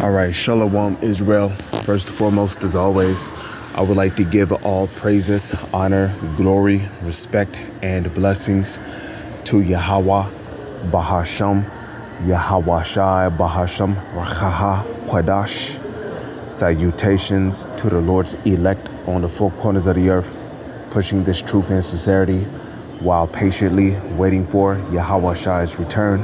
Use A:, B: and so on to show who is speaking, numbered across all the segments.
A: All right, Shalom Israel. First and foremost, as always, I would like to give all praises, honor, glory, respect, and blessings to Yahweh, Bahasham, Yahweh Shai, Bahasham, Rachaha, Quadash. Salutations to the Lord's elect on the four corners of the earth, pushing this truth and sincerity while patiently waiting for Yahweh Shai's return,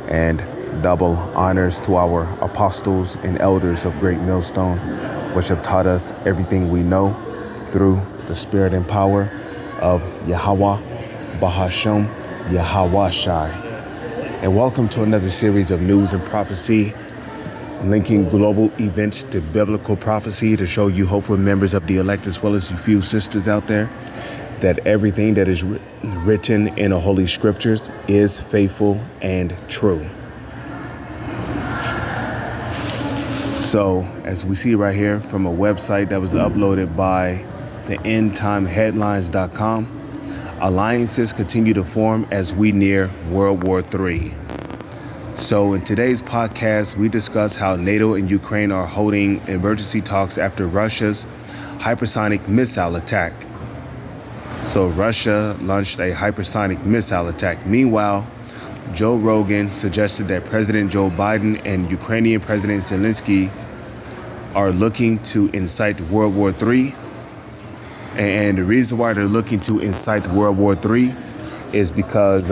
A: and double honors to our apostles and elders of Great Millstone, which have taught us everything we know through the spirit and power of Yahweh, Bahasham, Yahweh Shai. And welcome to another series of news and prophecy, linking global events to biblical prophecy to show you hopeful members of the elect, as well as you few sisters out there, that everything that is written in the Holy Scriptures is faithful and true. So, as we see right here from a website that was uploaded by the endtimeheadlines.com, alliances continue to form as we near World War III. So in today's podcast, we discuss how NATO and Ukraine are holding emergency talks after Russia's hypersonic missile attack. So Russia launched a hypersonic missile attack. Meanwhile, Joe Rogan suggested that President Joe Biden and Ukrainian President Zelensky are looking to incite World War III. And the reason why they're looking to incite World War III is because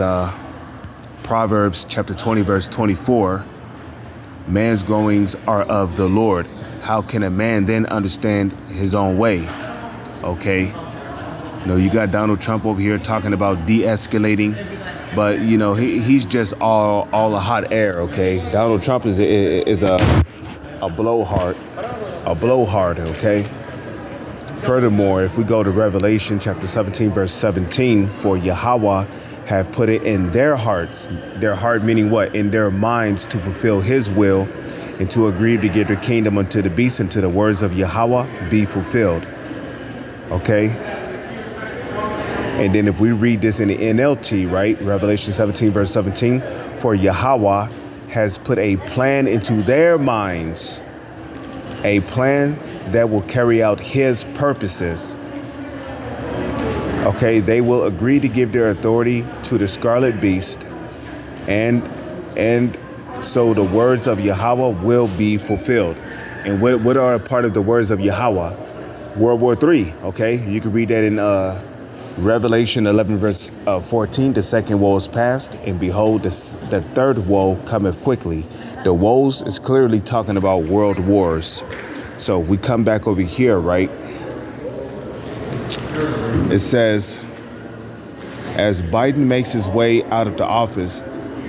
A: Proverbs chapter 20, verse 24, man's goings are of the Lord. How can a man then understand his own way? Okay. You know, you got Donald Trump over here talking about de-escalating, but you know, he's just all a hot air. Okay. Donald Trump is a blowhard, okay. Furthermore, if we go to Revelation chapter 17, verse 17, for Yahweh have put it in their hearts, their heart meaning what? In their minds, to fulfill his will and to agree to give their kingdom unto the beast, and to the words of Yahweh be fulfilled. Okay. And then if we read this in the NLT, right? Revelation 17, verse 17, for Yahweh has put a plan into their minds, a plan that will carry out his purposes. Okay, they will agree to give their authority to the scarlet beast, and so the words of Yahweh will be fulfilled. And what are a part of the words of Yahweh? World War III. Okay, you can read that in Revelation 11, verse 14. The second woe is past, and behold, the third woe cometh quickly. The woes is clearly talking about world wars. So we come back over here, right? It says, as Biden makes his way out of the office,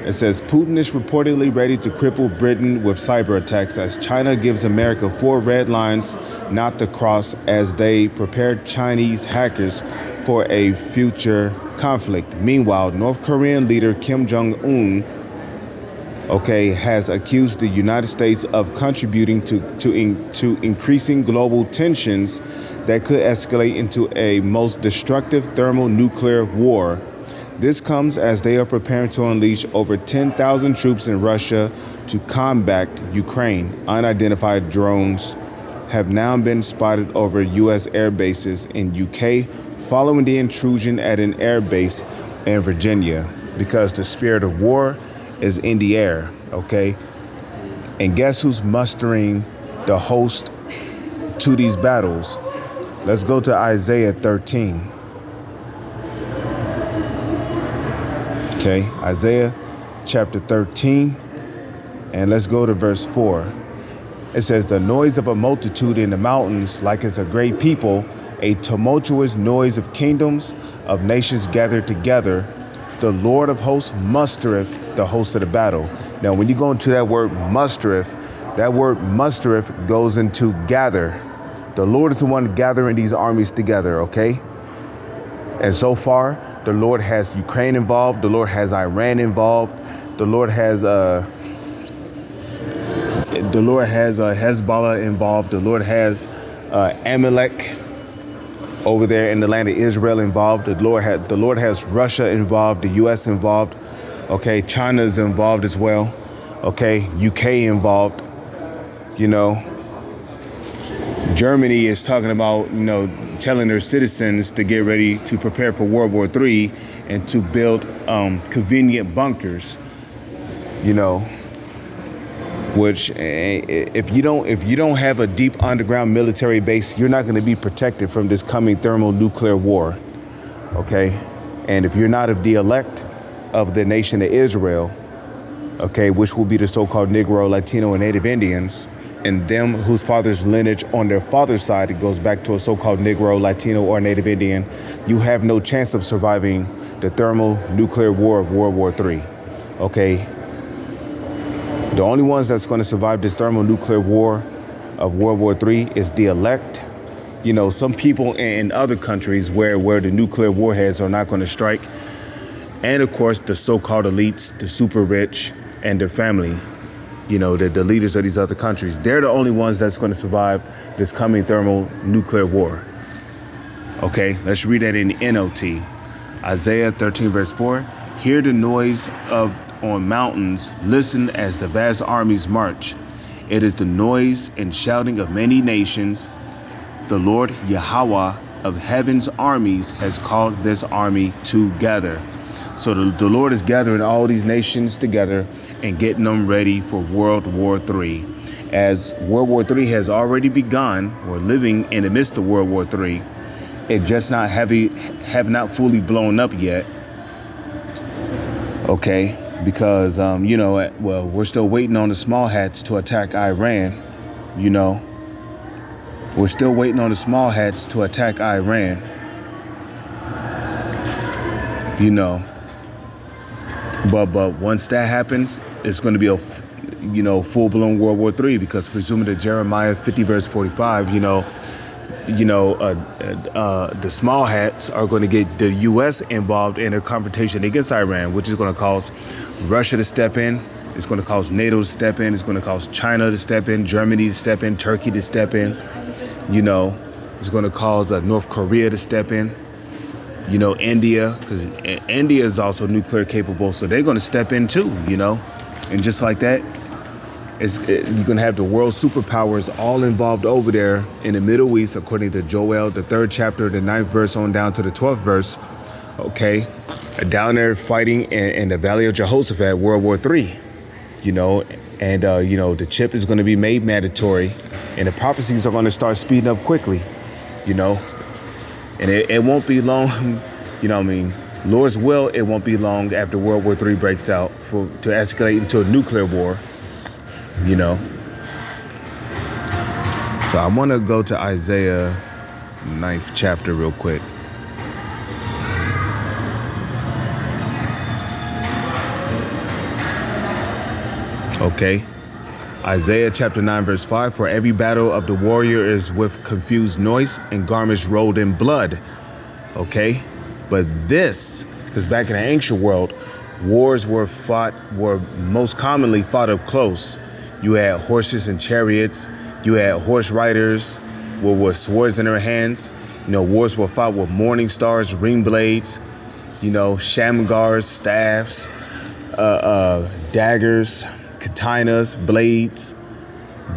A: it says Putin is reportedly ready to cripple Britain with cyber attacks as China gives America 4 red lines not to cross as they prepare Chinese hackers for a future conflict. Meanwhile, North Korean leader Kim Jong-un, has accused the United States of contributing to increasing global tensions that could escalate into a most destructive thermonuclear war. This comes as they are preparing to unleash over 10,000 troops in Russia to combat Ukraine. Unidentified drones have now been spotted over U.S. air bases in UK following the intrusion at an air base in Virginia, because the spirit of war is in the air, okay? And guess who's mustering the host to these battles? Let's go to Isaiah 13. Okay, Isaiah chapter 13, and let's go to verse 4. It says, the noise of a multitude in the mountains, like as a great people, a tumultuous noise of kingdoms, of nations gathered together. The Lord of hosts mustereth the host of the battle. Now, when you go into that word mustereth goes into gather. The Lord is the one gathering these armies together, okay? And so far, the Lord has Ukraine involved. The Lord has Iran involved. The Lord has Hezbollah involved. The Lord has Amalek over there in the land of Israel involved. The Lord has Russia involved, the U.S. involved. Okay, China is involved as well. Okay, UK involved. you know, Germany is talking about, telling their citizens to get ready to prepare for World War III and to build convenient bunkers, which if you don't have a deep underground military base, you're not going to be protected from this coming thermonuclear war. OK, and if you're not of the elect of the nation of Israel, OK, which will be the so-called Negro, Latino and Native Indians, and them whose father's lineage on their father's side, it goes back to a so-called Negro, Latino, or Native Indian, you have no chance of surviving the thermonuclear war of World War III. Okay. The only ones that's going to survive this thermonuclear war of World War III is the elect. Some people in other countries where the nuclear warheads are not going to strike. And of course, the so-called elites, the super rich and their family. The leaders of these other countries, they're the only ones that's going to survive this coming thermonuclear war. Okay, let's read that in the NLT. Isaiah 13, verse 4. Hear the noise on mountains. Listen as the vast armies march. It is the noise and shouting of many nations. The Lord Yahweh of heaven's armies has called this army together. So the Lord is gathering all these nations together and getting them ready for World War III. As World War III has already begun, we're living in the midst of World War III. It just have not fully blown up yet. Okay, because we're still waiting on the small hats to attack Iran. We're still waiting on the small hats to attack Iran. But once that happens, it's going to be a full-blown World War III, because presuming that Jeremiah 50 verse 45, the small hats are going to get the U.S. involved in a confrontation against Iran, which is going to cause Russia to step in. It's going to cause NATO to step in. It's going to cause China to step in, Germany to step in, Turkey to step in. It's going to cause North Korea to step in. India, because India is also nuclear capable, so they're going to step in too, and just like that, you're going to have the world superpowers all involved over there in the Middle East, according to Joel, the 3rd chapter, the 9th verse on down to the 12th verse. Okay, down there fighting in the Valley of Jehoshaphat, World War III, and the chip is going to be made mandatory, and the prophecies are going to start speeding up quickly, and it won't be long, Lord's will, it won't be long after World War III breaks out to escalate into a nuclear war, So I want to go to Isaiah 9th chapter real quick. Okay. Isaiah chapter 9, verse 5, for every battle of the warrior is with confused noise and garments rolled in blood. Okay. But this, because back in the ancient world, wars were most commonly fought up close. You had horses and chariots. You had horse riders with swords in their hands. Wars were fought with morning stars, ring blades, shamgars, staffs, daggers, katanas, blades,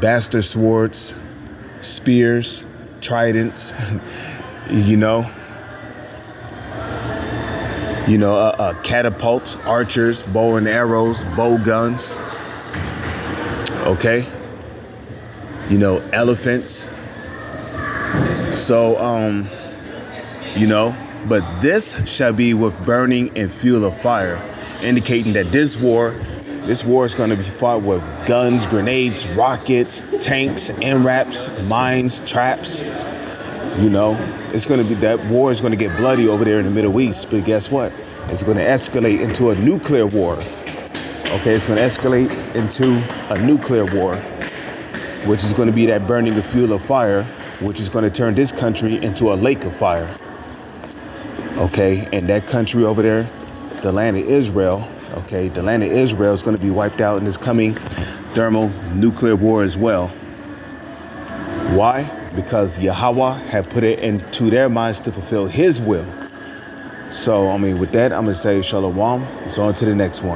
A: bastard swords, spears, tridents, catapults, archers, bow and arrows, bow guns. Okay. Elephants. So, but this shall be with burning and fuel of fire, indicating that this war is going to be fought with guns, grenades, rockets, tanks, MRAPs, mines, traps. It's going to be, that war is going to get bloody over there in the Middle East. But guess what? It's going to escalate into a nuclear war. Okay, it's going to escalate into a nuclear war, which is going to be that burning of fuel of fire, which is going to turn this country into a lake of fire. Okay, and that country over there, the land of Israel, okay, the land of Israel is going to be wiped out in this coming thermonuclear war as well. Why? Because Yahweh had put it into their minds to fulfill his will. So, with that, I'm going to say shalom. So on to the next one.